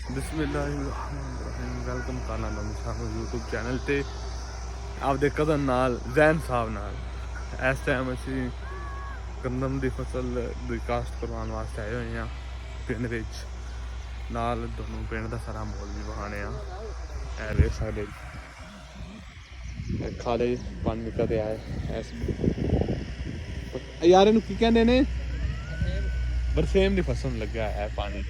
बिस्मिल्लाहिर्रहमानिर्रहीम वेलकम करना तुम सानू यूट्यूब चैनल ते आपदे कदम नाल जैन साहब नाल इस टाइम असी गंदम की फसल की काश्त करवाने वास्ते आए हुए हैं पिंड विच नाल दोनों पिंड का सारा मोल भी बहाने वेख सकते खाले पानी निकलते आए यार इनू की कहते ने बरसेम की फसल लग्या है पानी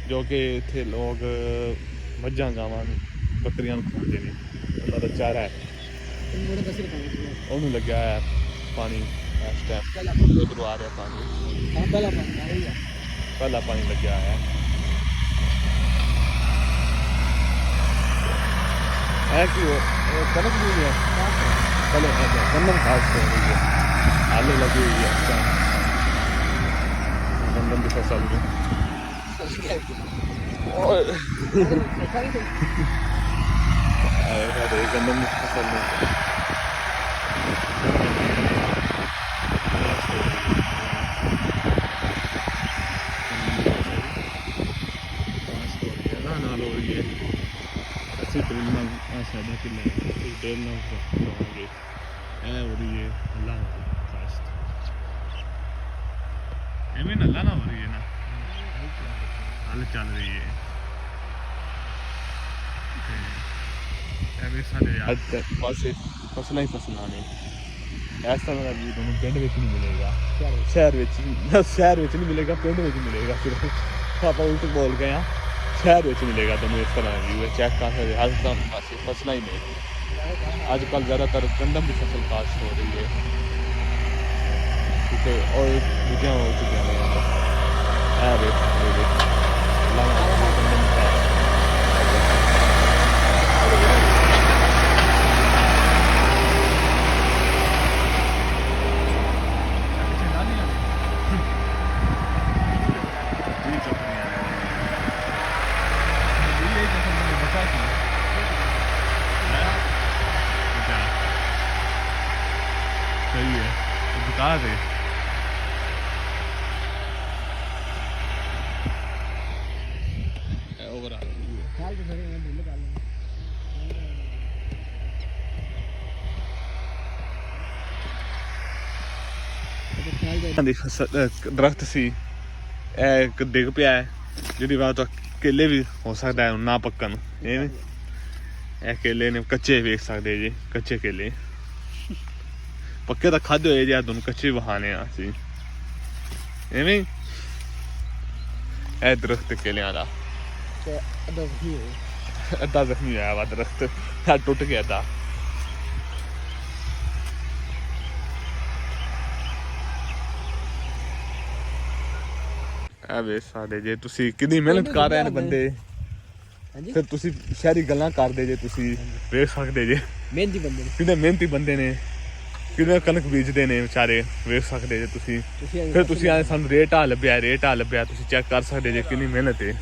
जो कि इत्थे लोग मझां गावां बकरियां खाते हैं उन्होंने चारा है उन्होंने लग्या है पानी इस टाइम उधरों आ रहा पानी पहला पानी लग्या है कि कनक भी है पहले गंदम खास हो रही है आलू लगी हुई है इस टाइम गंदम की फसल में गंदम की फसल में एवं नल्ला ना हो रही है ना हल चल रही है फसलें ही फसलों ने इस तरह का व्यू तुम पिंड में नहीं मिलेगा शहर नहीं मिलेगा पिंड में मिलेगा सिर्फ आप उल्ट बोल गए हैं शहर में मिलेगा तुम्हें इस तरह का व्यू है चेक कर सकते हर तरह पास फसल ही नहीं आजकल ज़्यादातर गंदम की फसल काश्त हो रही है और दूजियाँ हो चुकी हैं सही है बता दे दरख्त सी डिग पिया है जिहदी वजह तो केले भी हो सकता है ना पक्कन केले ने कच्चे वेख सकते जी कच्चे केले पक्के तो खाधे हुए जी तुम कच्चे बहाने असी एवं दरख्त केलियां दा अद्धा जख्मी होया वा दरख्त टुट गया था वे साडे जे तुसी कितनी मेहनत कर रहे हैं बंदे फिर तुसी शहरी गल्लां करदे जे तुसी वेख सकदे जे मेहनती बंदे ने कितने कनक बीजते ने बेचारे वेख सकदे जे तुसी फिर तुसी आए सानू रेट आ लभ्या तुसी चेक कर सकदे जे कितनी मेहनत है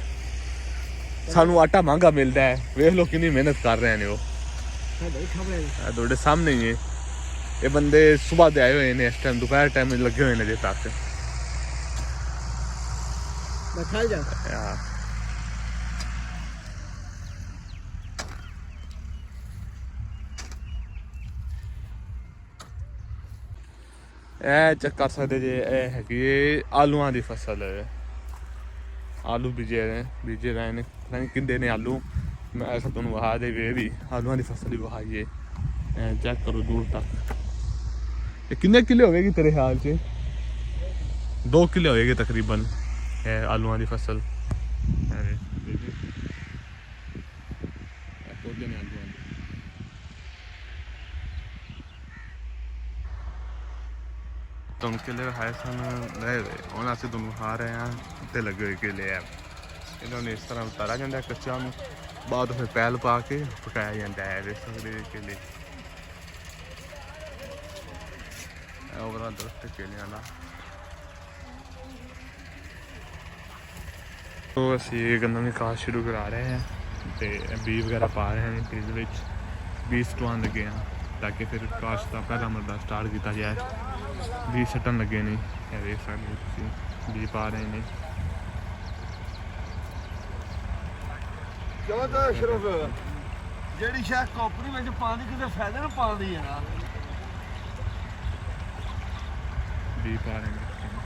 सानू आटा महंगा मिलता है वेख लो कितनी मेहनत कर रहे हैं वो थोड़े सामने ही है ये बंदे सुबह दे आए हुए हैं इस टाइम दोपहर टाइम लगे हुए हैं अजे तक चेक कर सकते जे हैगी आलूआं दी फसल आलू बीजे रहे ने किंदे ने आलू मैं ऐसा तुम वहा दे वे भी आलूआं दी फसल ही वहाई है चेक करो दूर तक कितने किले होगी तेरे ख्याल से 2 किले होगी तकरीबन आलूआं दी फसल तुम केले खाए सन रहे हूँ अस तुम खा रहे हैं ते लगे हुए केले है इन्होंने इस तरह उतारा जाता है कच्चा बाद फिर पैल पा के पकाया जाता है देख सकते केले ओवरा दरख्त केलियां दा तो असी गंदम की काश्त शुरू करा रहे हैं तो बीज वगैरह पा रहे हैं पिंड विच बीज सुटवान लगे हैं ताकि फिर काश्त का पहला मरला स्टार्ट किया जाए बीज सट्टन लगे नहीं देख सकते बी पा रहे हैं ਕਿਉਂ ਤਾਂ ਸਿਰਫ ਜਿਹੜੀ ਸ਼ਾਇਦ ਕੰਪਨੀ ਵਿੱਚ ਪਾਣੀ ਕਿਤੇ ਫਾਇਦੇ ਨੂੰ ਪਾਉਂਦੀ ਹੈ ਨਾ ਵੀ ਪਾ ਰਹੇ